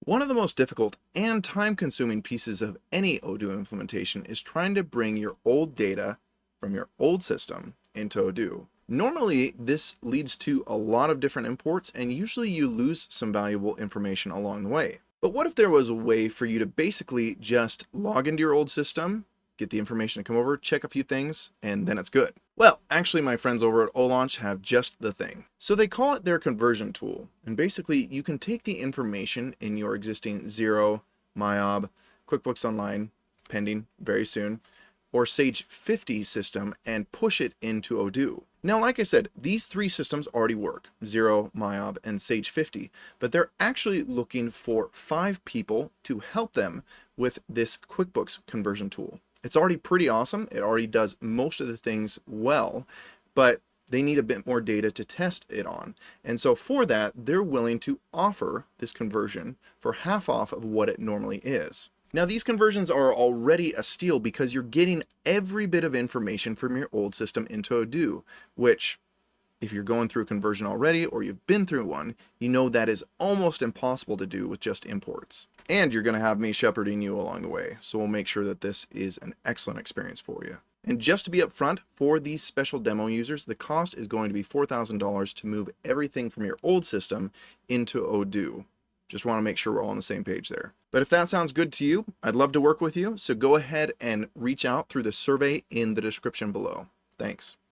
One of the most difficult and time-consuming pieces of any Odoo implementation is trying to bring your old data from your old system into Odoo. Normally, this leads to a lot of different imports, and usually you lose some valuable information along the way. But what if there was a way for you to basically just log into your old system, get the information to come over, check a few things, and then it's good? Well, actually my friends over at Olaunch have just the thing. So they call it their conversion tool. And basically you can take the information in your existing Xero, MYOB, QuickBooks Online, pending very soon, or Sage 50 system and push it into Odoo. Now, like I said, these three systems already work, Xero, MYOB, and Sage 50, but they're actually looking for 5 people to help them with this QuickBooks conversion tool. It's already pretty awesome. It already does most of the things well, but they need a bit more data to test it on. And so for that, they're willing to offer this conversion for half off of what it normally is. Now, these conversions are already a steal because you're getting every bit of information from your old system into Odoo, which, if you're going through a conversion already or you've been through one, you know that is almost impossible to do with just imports. And you're going to have me shepherding you along the way, so we'll make sure that this is an excellent experience for you. And just to be upfront, for these special demo users, the cost is going to be $4,000 to move everything from your old system into Odoo. Just want to make sure we're all on the same page there. But if that sounds good to you, I'd love to work with you, so go ahead and reach out through the survey in the description below. Thanks.